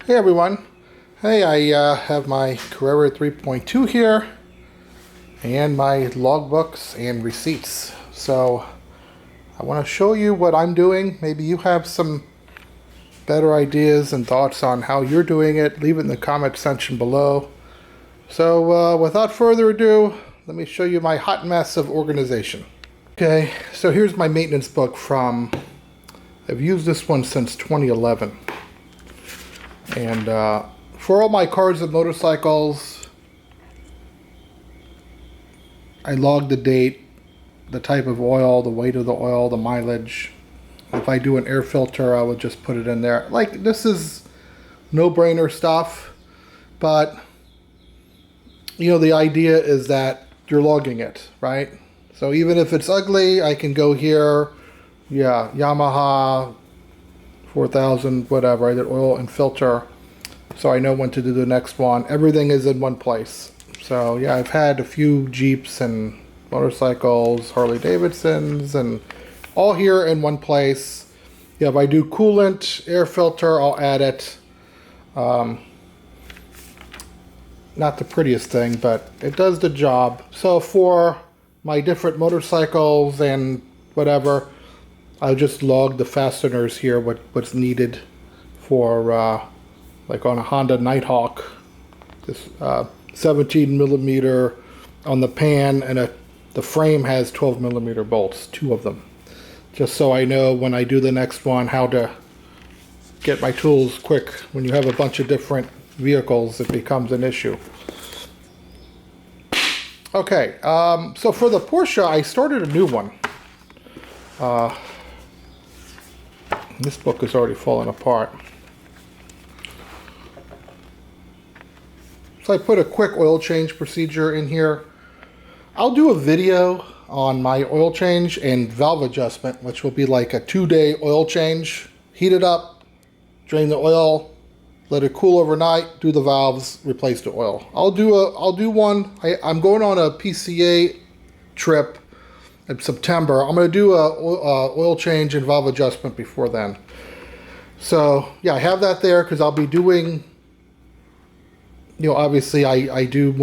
Hey everyone. Hey, I have my Carrera 3.2 here and my logbooks and receipts. So I want to show you what I'm doing. Maybe you have some better ideas and thoughts on how you're doing it. Leave it in the comment section below. So without further ado, let me show you my hot mess of organization. Okay, so here's my maintenance book from, I've used this one since 2011. And for all my cars and motorcycles, I log the date, the type of oil, the weight of the oil, the mileage. If I do an air filter, I would just put it in there. Like, this is no-brainer stuff, but you know, the idea is that you're logging it, right? So even if it's ugly, I can go here, yeah, Yamaha 4000, whatever, I did oil and filter, so I know when to do the next one. Everything is in one place. So yeah, I've had a few Jeeps and motorcycles, Harley Davidsons, and all here in one place. Yeah, if I do coolant, air filter, I'll add it. Not the prettiest thing, but it does the job. So for my different motorcycles and whatever, I'll just log the fasteners here, what's needed for, like on a Honda Nighthawk, this 17 millimeter on the pan, and the frame has 12 millimeter bolts, 2 of them. Just so I know when I do the next one how to get my tools quick. When you have a bunch of different vehicles, it becomes an issue. Okay, so for the Porsche, I started a new one. This book is already falling apart. So I put a quick oil change procedure in here. I'll do a video on my oil change and valve adjustment, which will be like a 2-day oil change. Heat it up, drain the oil, let it cool overnight, do the valves, replace the oil. I'll do one. I'm going on a PCA trip in September. I'm going to do a oil change and valve adjustment before then. So yeah, I have that there because I'll be doing, you know, obviously I do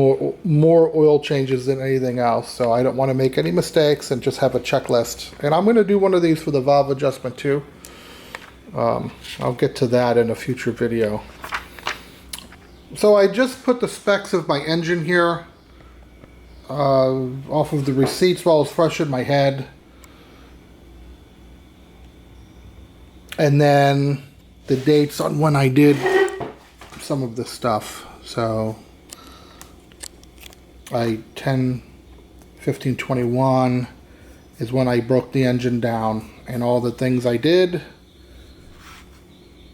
more oil changes than anything else, so I don't want to make any mistakes and just have a checklist. And I'm going to do one of these for the valve adjustment too. I'll get to that in a future video. So I just put the specs of my engine here off of the receipts while it's fresh in my head. And then the dates on when I did some of this stuff. So 10/15/21 is when I broke the engine down, and all the things I did,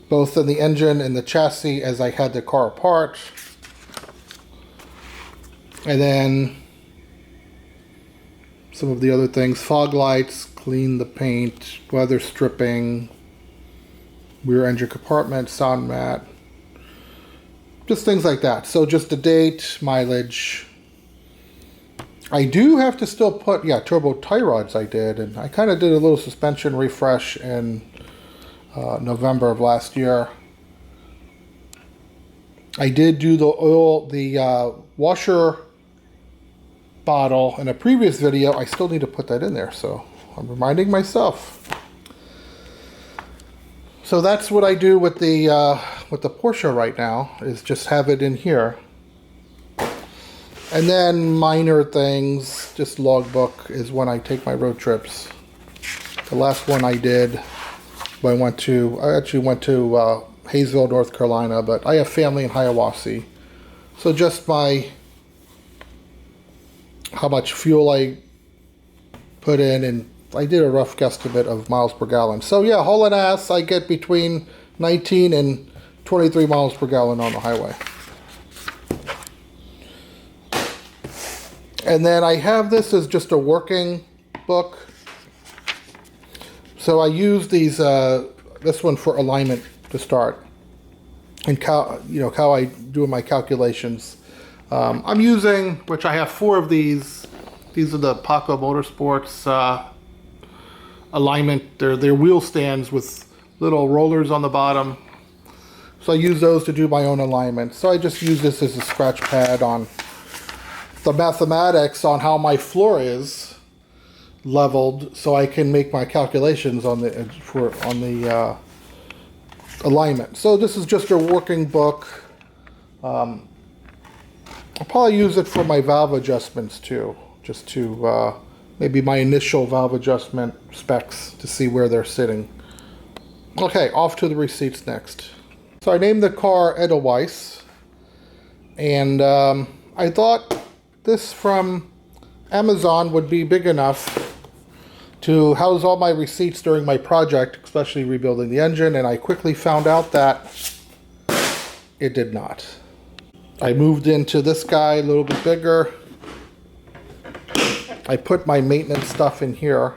both in the engine and the chassis as I had the car apart. And then some of the other things, fog lights, clean the paint, weather stripping, rear engine compartment, sound mat, just things like that. So just the date, mileage. I do have to still put, yeah, turbo tie rods I did, and I kind of did a little suspension refresh in November of last year. I did do the washer bottle in a previous video. I still need to put that in there, so I'm reminding myself. So that's what I do with the Porsche right now, is just have it in here. And then minor things, just logbook is when I take my road trips. The last one I did, I actually went to Hayesville, North Carolina, but I have family in Hiawassee. So just how much fuel I put in, and I did a rough guesstimate of miles per gallon. So yeah, hauling ass, I get between 19 and 23 miles per gallon on the highway. And then I have this as just a working book. So I use these, this one for alignment to start, and how I do my calculations. I'm using, which I have 4 of these. These are the Paco Motorsports alignment. They're wheel stands with little rollers on the bottom. So I use those to do my own alignment. So I just use this as a scratch pad on the mathematics on how my floor is leveled, so I can make my calculations on the alignment. So this is just a working book. I'll probably use it for my valve adjustments too, just to maybe my initial valve adjustment specs to see where they're sitting. Okay, off to the receipts next. So I named the car Edelweiss, and I thought this from Amazon would be big enough to house all my receipts during my project, especially rebuilding the engine, and I quickly found out that it did not. I moved into this guy a little bit bigger. I put my maintenance stuff in here.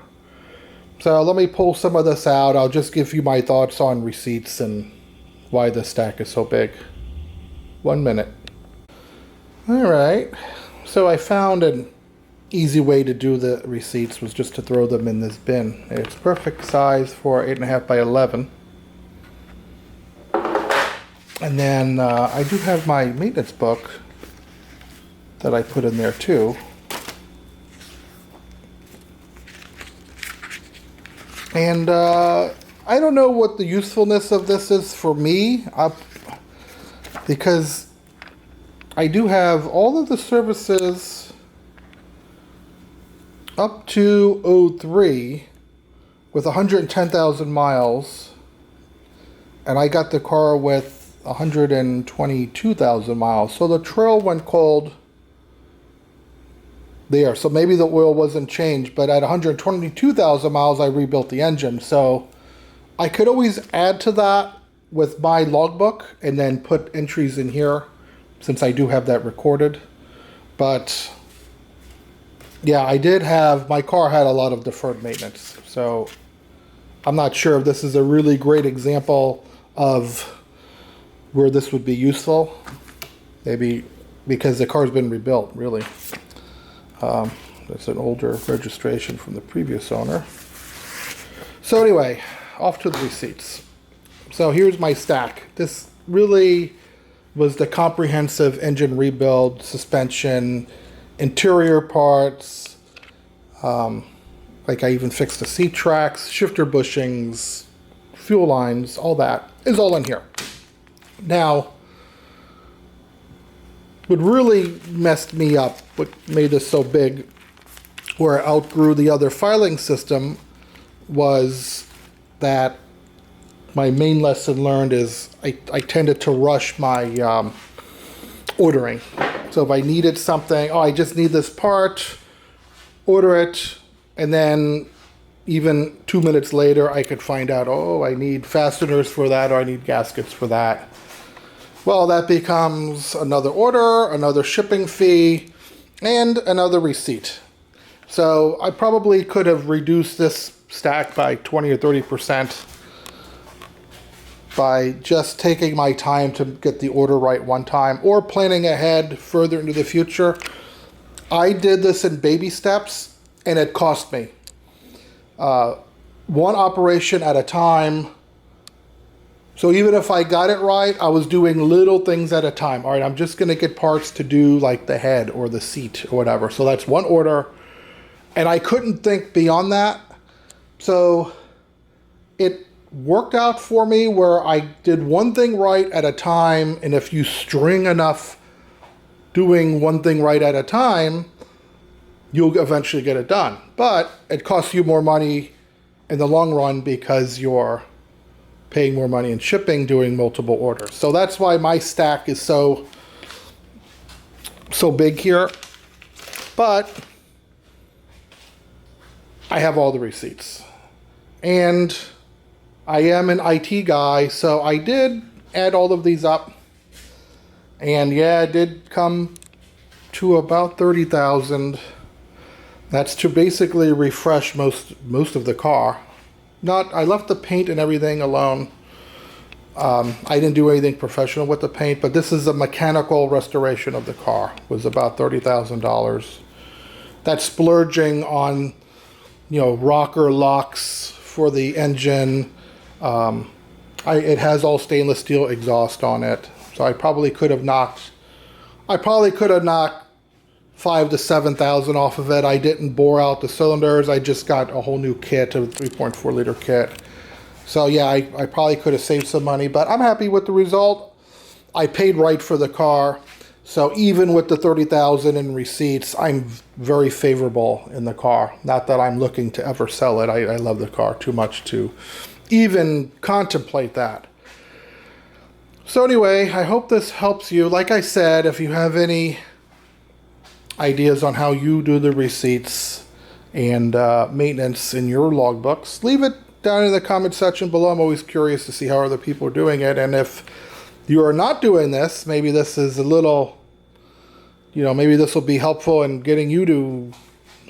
So let me pull some of this out. I'll just give you my thoughts on receipts and why the stack is so big. 1 minute. All right. So I found an easy way to do the receipts was just to throw them in this bin. It's perfect size for 8.5 by 11. And then I do have my maintenance book that I put in there too. And I don't know what the usefulness of this is for me, because I do have all of the services up to 03 with 110,000 miles, and I got the car with 122,000 miles. So the trail went cold there. So maybe the oil wasn't changed, but at 122,000 miles, I rebuilt the engine. So I could always add to that with my logbook and then put entries in here, since I do have that recorded. But yeah, I did have, my car had a lot of deferred maintenance. So I'm not sure if this is a really great example of where this would be useful. Maybe because the car's been rebuilt, really. That's an older registration from the previous owner. So anyway, off to the receipts. So here's my stack. This really was the comprehensive engine rebuild, suspension, interior parts. Like I even fixed the seat tracks, shifter bushings, fuel lines, all that is all in here. Now, what really messed me up, what made this so big, where I outgrew the other filing system, was that my main lesson learned is I tended to rush my ordering. So if I needed something, oh, I just need this part, order it, and then even 2 minutes later, I could find out, oh, I need fasteners for that, or I need gaskets for that. Well, that becomes another order, another shipping fee, and another receipt. So I probably could have reduced this stack by 20 or 30% by just taking my time to get the order right one time, or planning ahead further into the future. I did this in baby steps, and it cost me. One operation at a time. So even if I got it right, I was doing little things at a time. All right, I'm just going to get parts to do like the head or the seat or whatever. So that's one order. And I couldn't think beyond that. So it worked out for me where I did one thing right at a time. And if you string enough doing one thing right at a time, you'll eventually get it done. But it costs you more money in the long run because you're paying more money in shipping doing multiple orders. So that's why my stack is so big here. But I have all the receipts. And I am an IT guy, so I did add all of these up. And yeah, it did come to about 30,000. That's to basically refresh most of the car. I left the paint and everything alone. I didn't do anything professional with the paint, but this is a mechanical restoration of the car. It was about $30,000. That's splurging on, rocker locks for the engine, It has all stainless steel exhaust on it, so I probably could have knocked 5,000 to 7,000 off of it. I didn't bore out the cylinders. I just got a whole new kit, a 3.4 liter kit. So yeah, I probably could have saved some money, but I'm happy with the result. I paid right for the car. So even with the 30,000 in receipts, I'm very favorable in the car. Not that I'm looking to ever sell it. I love the car too much to even contemplate that. So anyway, I hope this helps you. Like I said, if you have any ideas on how you do the receipts and maintenance in your logbooks, leave it down in the comment section below. I'm always curious to see how other people are doing it. And if you are not doing this, maybe this is a little, maybe this will be helpful in getting you to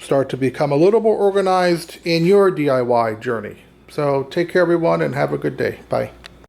start to become a little more organized in your DIY journey. So take care, everyone, and have a good day. Bye.